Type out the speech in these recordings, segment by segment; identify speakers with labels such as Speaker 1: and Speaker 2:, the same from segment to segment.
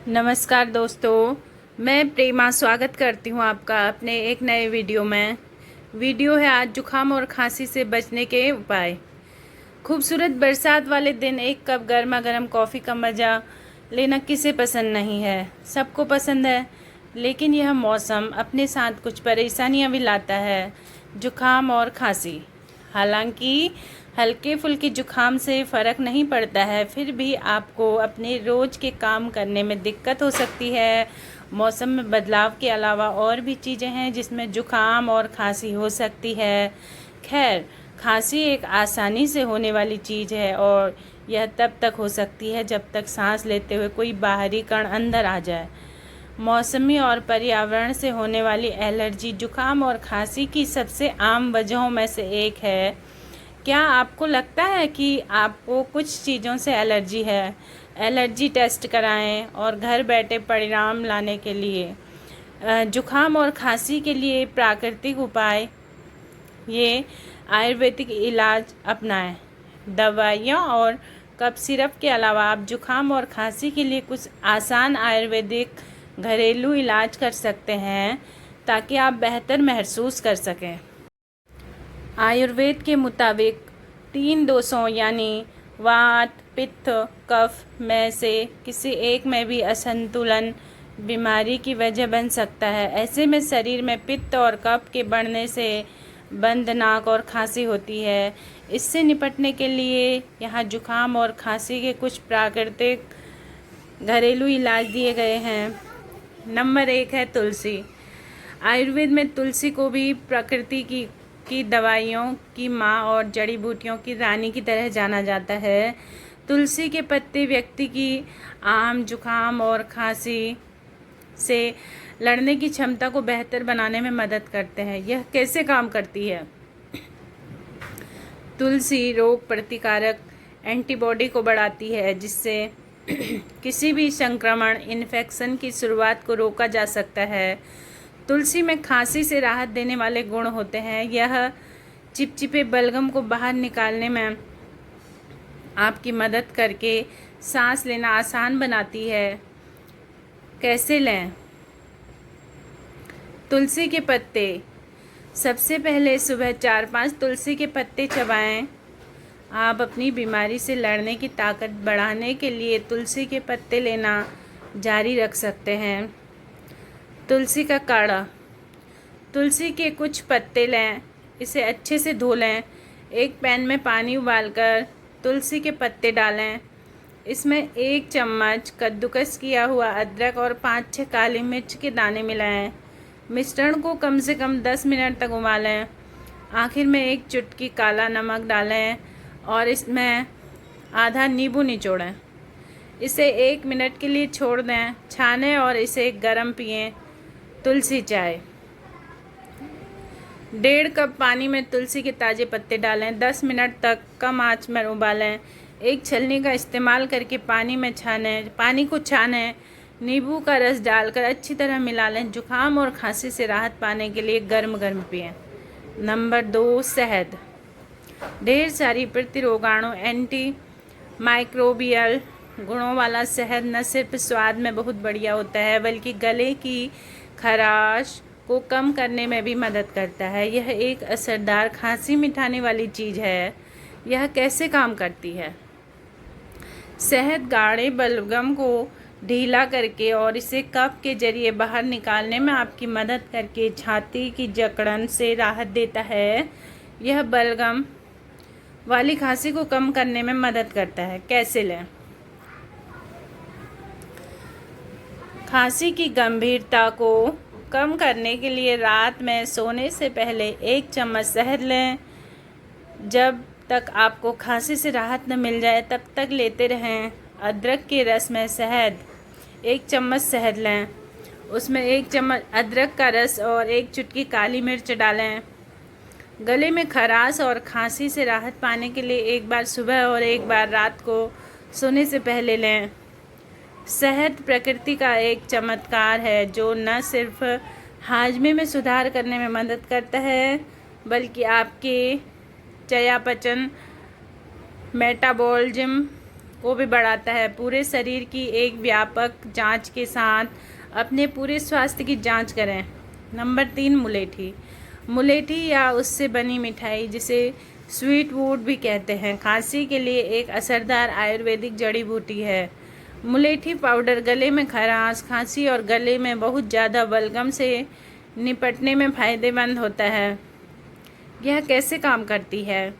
Speaker 1: नमस्कार दोस्तों, मैं प्रेमा स्वागत करती हूँ आपका अपने एक नए वीडियो में। वीडियो है आज जुखाम और खांसी से बचने के उपाय। खूबसूरत बरसात वाले दिन एक कप गर्मा गर्म कॉफ़ी का मज़ा लेना किसे पसंद नहीं है। सबको पसंद है, लेकिन यह मौसम अपने साथ कुछ परेशानियाँ भी लाता है। जुखाम और खांसी, हालांकि हल्के फुल्के जुखाम से फ़र्क नहीं पड़ता है, फिर भी आपको अपने रोज़ के काम करने में दिक्कत हो सकती है। मौसम में बदलाव के अलावा और भी चीज़ें हैं जिसमें जुखाम और खांसी हो सकती है। खैर, खांसी एक आसानी से होने वाली चीज़ है और यह तब तक हो सकती है जब तक सांस लेते हुए कोई बाहरी कण अंदर आ जाए। मौसमी और पर्यावरण से होने वाली एलर्जी जुखाम और खांसी की सबसे आम वजहों में से एक है। क्या आपको लगता है कि आपको कुछ चीज़ों से एलर्जी है? एलर्जी टेस्ट कराएं और घर बैठे परिणाम लाने के लिए जुखाम और खांसी के लिए प्राकृतिक उपाय, ये आयुर्वेदिक इलाज अपनाएं। दवाइयों और कफ सिरप के अलावा आप जुखाम और खांसी के लिए कुछ आसान आयुर्वेदिक घरेलू इलाज कर सकते हैं ताकि आप बेहतर महसूस कर सकें। आयुर्वेद के मुताबिक 3 दोषों यानी वात, पित्त, कफ में से किसी एक में भी असंतुलन बीमारी की वजह बन सकता है। ऐसे में शरीर में पित्त और कफ के बढ़ने से बंद नाक और खांसी होती है। इससे निपटने के लिए यहाँ जुखाम और खांसी के कुछ प्राकृतिक घरेलू इलाज दिए गए हैं। नंबर 1 है तुलसी। आयुर्वेद में तुलसी को भी प्रकृति की दवाइयों की माँ और जड़ी बूटियों की रानी की तरह जाना जाता है। तुलसी के पत्ते व्यक्ति की आम, जुखाम और खांसी से लड़ने की क्षमता को बेहतर बनाने में मदद करते हैं। यह कैसे काम करती है? तुलसी रोग प्रतिकारक एंटीबॉडी को बढ़ाती है, जिससे किसी भी संक्रमण, इन्फेक्शन की शुरुआत को रोका जा सकता है। तुलसी में खांसी से राहत देने वाले गुण होते हैं। यह चिपचिपे बलगम को बाहर निकालने में आपकी मदद करके सांस लेना आसान बनाती है। कैसे लें? तुलसी के पत्ते। सबसे पहले सुबह 4-5 तुलसी के पत्ते चबाएं। आप अपनी बीमारी से लड़ने की ताकत बढ़ाने के लिए तुलसी के पत्ते लेना जारी रख सकते हैं। तुलसी का काढ़ा। तुलसी के कुछ पत्ते लें, इसे अच्छे से धो लें। एक पैन में पानी उबालकर तुलसी के पत्ते डालें। इसमें 1 चम्मच कद्दूकस किया हुआ अदरक और 5-6 काली मिर्च के दाने मिलाएं। मिश्रण को कम से कम 10 मिनट तक उबालें। आखिर में 1 चुटकी काला नमक डालें और इसमें आधा नींबू निचोड़ें। इसे 1 मिनट के लिए छोड़ दें, छानें और इसे गर्म पिएं। तुलसी चाय। 1.5 कप पानी में तुलसी के ताज़े पत्ते डालें। 10 मिनट तक कम आंच में उबालें। एक छलनी का इस्तेमाल करके पानी को छानें। नींबू का रस डालकर अच्छी तरह मिला लें। जुखाम और खांसी से राहत पाने के लिए गर्म गर्म पिएं। नंबर 2, शहद। ढेर सारी प्रतिरोगाणु, एंटी माइक्रोबियल गुणों वाला शहद न सिर्फ स्वाद में बहुत बढ़िया होता है, बल्कि गले की खराश को कम करने में भी मदद करता है। यह एक असरदार खांसी मिटाने वाली चीज़ है। यह कैसे काम करती है? शहद गाढ़े बलगम को ढीला करके और इसे कफ के जरिए बाहर निकालने में आपकी मदद करके छाती की जकड़न से राहत देता है। यह बलगम वाली खांसी को कम करने में मदद करता है। कैसे लें? खांसी की गंभीरता को कम करने के लिए रात में सोने से पहले 1 चम्मच शहद लें। जब तक आपको खांसी से राहत न मिल जाए तब तक लेते रहें। अदरक के रस में शहद। 1 चम्मच शहद लें, उसमें 1 चम्मच अदरक का रस और 1 चुटकी काली मिर्च डालें। गले में खराश और खांसी से राहत पाने के लिए एक बार सुबह और एक बार रात को सोने से पहले लें। शहद प्रकृति का एक चमत्कार है जो न सिर्फ हाजमे में सुधार करने में मदद करता है, बल्कि आपके चयापचय, मेटाबॉलिज्म को भी बढ़ाता है। पूरे शरीर की एक व्यापक जांच के साथ अपने पूरे स्वास्थ्य की जांच करें। नंबर 3, मुलेठी। मुलेठी या उससे बनी मिठाई, जिसे स्वीट वुड भी कहते हैं, खांसी के लिए एक असरदार आयुर्वेदिक जड़ी बूटी है। मुलेठी पाउडर गले में खराश, खांसी और गले में बहुत ज़्यादा बलगम से निपटने में फ़ायदेमंद होता है। यह कैसे काम करती है?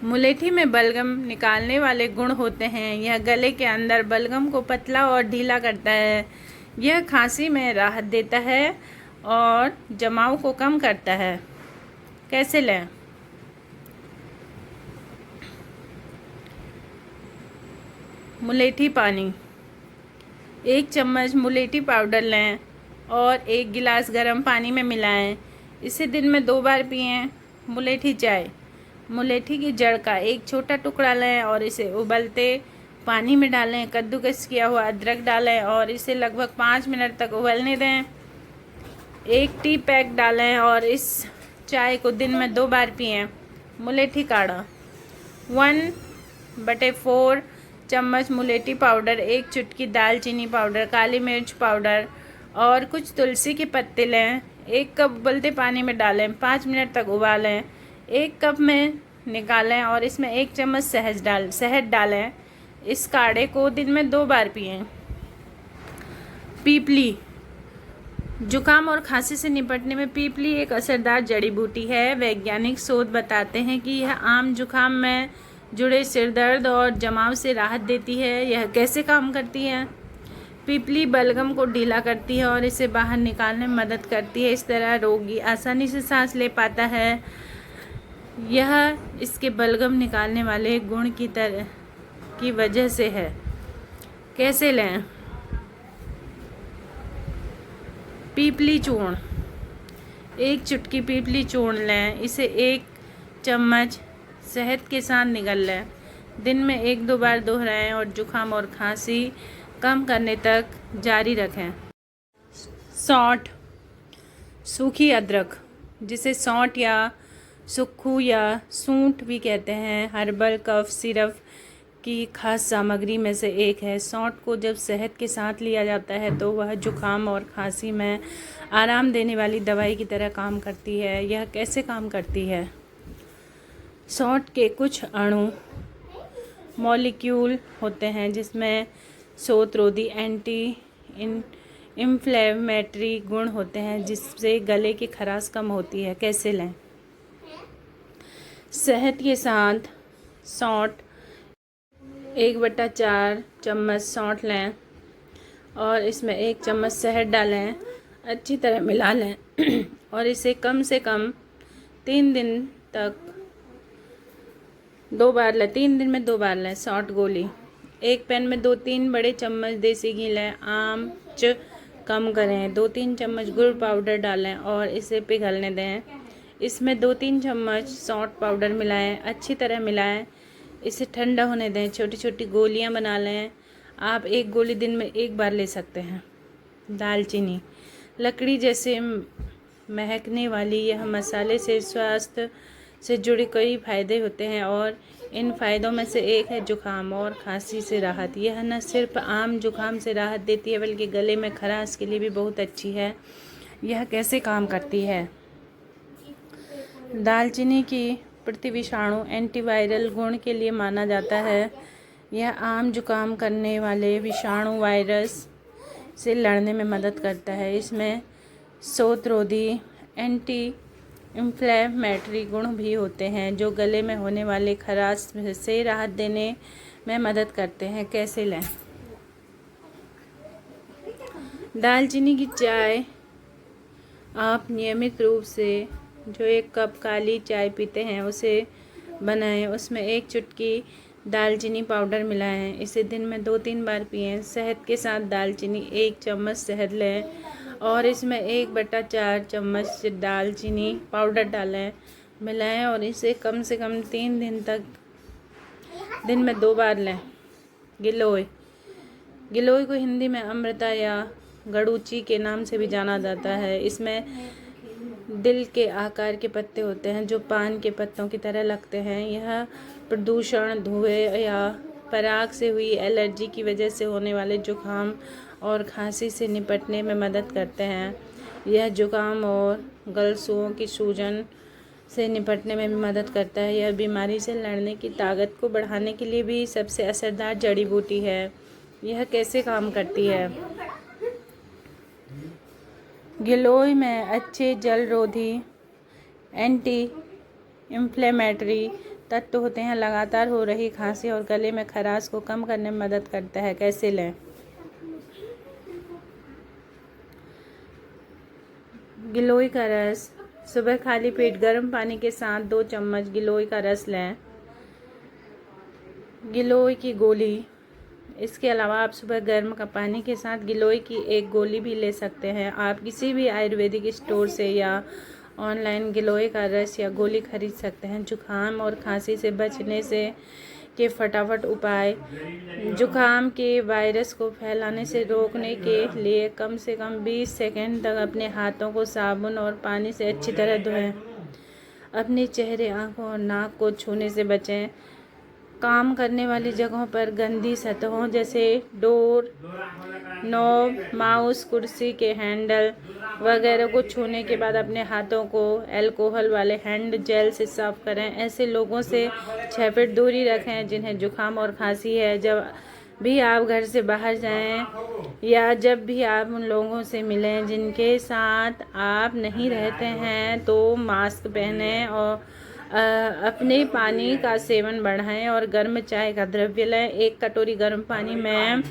Speaker 1: मुलेठी में बलगम निकालने वाले गुण होते हैं। यह गले के अंदर बलगम को पतला और ढीला करता है। यह खांसी में राहत देता है और जमाव को कम करता है। कैसे लें? मुलेठी पानी। 1 चम्मच मुलेठी पाउडर लें और 1 गिलास गर्म पानी में मिलाएं। इसे दिन में 2 बार पिएं। मुलेठी चाय। मुलेठी की जड़ का एक छोटा टुकड़ा लें और इसे उबलते पानी में डालें। कद्दूकस किया हुआ अदरक डालें और इसे लगभग 5 मिनट तक उबलने दें। 1 टी पैक डालें और इस चाय को दिन में 2 बार पिएं। मुलेठी काढ़ा। 1/4 चम्मच मुलेठी पाउडर, 1 चुटकी दालचीनी पाउडर, काली मिर्च पाउडर और कुछ तुलसी के पत्ते लें। 1 कप उबलते पानी में डालें, 5 मिनट तक उबालें। 1 कप में निकालें और इसमें 1 चम्मच शहद डालें। इस काढ़े को दिन में 2 बार पिएं। पीपली। जुकाम और खांसी से निपटने में पीपली एक असरदार जड़ी बूटी है। वैज्ञानिक शोध बताते हैं कि यह आम जुकाम में जुड़े सिरदर्द और जमाव से राहत देती है। यह कैसे काम करती है? पीपली बलगम को ढीला करती है और इसे बाहर निकालने में मदद करती है। इस तरह रोगी आसानी से सांस ले पाता है। यह इसके बलगम निकालने वाले गुण की वजह से है। कैसे लें? पीपली चूर्ण। 1 चुटकी पीपली चूर्ण लें। इसे 1 चम्मच शहद के साथ निगल लें। दिन में 1-2 बार दोहराएं और जुकाम और खांसी कम करने तक जारी रखें। सौंठ। सूखी अदरक, जिसे सौंठ या सुक्खू या सूंठ भी कहते हैं, हर्बल कफ सिरप की खास सामग्री में से एक है। सौंठ को जब शहद के साथ लिया जाता है तो वह जुकाम और खांसी में आराम देने वाली दवाई की तरह काम करती है। यह कैसे काम करती है? सौंठ के कुछ अणु मॉलिक्यूल होते हैं जिसमें शोथरोधी एंटी इन्फ्लेमेटरी गुण होते हैं, जिससे गले की खराश कम होती है। कैसे लें? शहद के साथ सौंठ 1/4 चम्मच सौंठ लें और इसमें 1 चम्मच शहद डालें। अच्छी तरह मिला लें और इसे कम से कम 3 दिन तक 2 बार लें। 3 दिन में 2 बार लें। सौंठ गोली। 1 पैन में 2-3 बड़े चम्मच देसी घी लें। आंच कम करें। 2-3 चम्मच गुड़ पाउडर डालें और इसे पिघलने दें। इसमें 2-3 चम्मच सौंठ पाउडर मिलाएं। अच्छी तरह मिलाएं। इसे ठंडा होने दें। छोटी छोटी गोलियां बना लें। आप 1 गोली दिन में 1 बार ले सकते हैं। दालचीनी। लकड़ी जैसे महकने वाली यह मसाले से स्वास्थ्य से जुड़े कई फायदे होते हैं और इन फायदों में से एक है जुकाम और खांसी से राहत। यह न सिर्फ आम जुकाम से राहत देती है बल्कि गले में खराश के लिए भी बहुत अच्छी है। यह कैसे काम करती है? दालचीनी की प्रतिविषाणु एंटीवायरल गुण के लिए माना जाता है। यह आम जुकाम करने वाले विषाणु वायरस से लड़ने में मदद करता है। इसमें शोथरोधी एंटी इन्फ्लेमेटरी गुण भी होते हैं जो गले में होने वाले खराश से राहत देने में मदद करते हैं। कैसे लें? दालचीनी की चाय आप नियमित रूप से जो 1 कप काली चाय पीते हैं उसे बनाएं। उसमें 1 चुटकी दालचीनी पाउडर मिलाएं। इसे दिन में 2-3 बार पिएं। शहद के साथ दालचीनी 1 चम्मच शहद लें और इसमें 1/4 चम्मच दालचीनी पाउडर डालें। मिलाएं और इसे कम से कम 3 दिन तक दिन में 2 बार लें। गिलोय। गिलोय को हिंदी में अमृता या गड़ूची के नाम से भी जाना जाता है। इसमें दिल के आकार के पत्ते होते हैं जो पान के पत्तों की तरह लगते हैं। यह प्रदूषण, धुएं या पराग से हुई एलर्जी की वजह से होने वाले जुकाम और खांसी से निपटने में मदद करते हैं। यह जुकाम और गलसुओं की सूजन से निपटने में भी मदद करता है। यह बीमारी से लड़ने की ताकत को बढ़ाने के लिए भी सबसे असरदार जड़ी बूटी है। यह कैसे काम करती है? गिलोय में अच्छे जलरोधी एंटी इन्फ्लेमेटरी तत्व होते हैं। लगातार हो रही खांसी और गले में खराश को कम करने में मदद करता है। कैसे लें? गिलोय का रस सुबह खाली पेट गर्म पानी के साथ 2 चम्मच गिलोय का रस लें। गिलोय की गोली, इसके अलावा आप सुबह गर्म का पानी के साथ गिलोय की एक गोली भी ले सकते हैं। आप किसी भी आयुर्वेदिक स्टोर से या ऑनलाइन गिलोय का रस या गोली खरीद सकते हैं। जुकाम और खांसी से बचने के फटाफट उपाय। जुकाम के वायरस को फैलाने से रोकने के लिए कम से कम 20 सेकंड तक अपने हाथों को साबुन और पानी से अच्छी तरह धोएं। अपने चेहरे, आंखों और नाक को छूने से बचें। काम करने वाली जगहों पर गंदी सतहों जैसे डोर नॉब, माउस, कुर्सी के हैंडल वगैरह को छूने के बाद अपने हाथों को अल्कोहल वाले हैंड जेल से साफ करें। ऐसे लोगों से 6 फीट दूरी रखें जिन्हें जुकाम और खांसी है। जब भी आप घर से बाहर जाएं या जब भी आप उन लोगों से मिलें जिनके साथ आप नहीं रहते हैं तो मास्क पहनें और अपने पानी का सेवन बढ़ाएं और गर्म चाय का द्रव्य लें। 1 कटोरी गर्म पानी में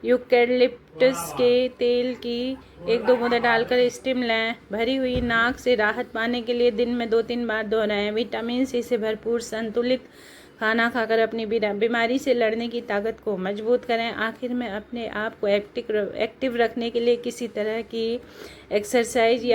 Speaker 1: यूकेलिप्टस के तेल की 1-2 बूंदें डालकर स्टीम लें। भरी हुई नाक से राहत पाने के लिए दिन में 2-3 बार दोहराएं। विटामिन सी से भरपूर संतुलित खाना खाकर अपनी बीमारी से लड़ने की ताकत को मजबूत करें। आखिर में अपने आप को एक्टिव रखने के लिए किसी तरह की एक्सरसाइज या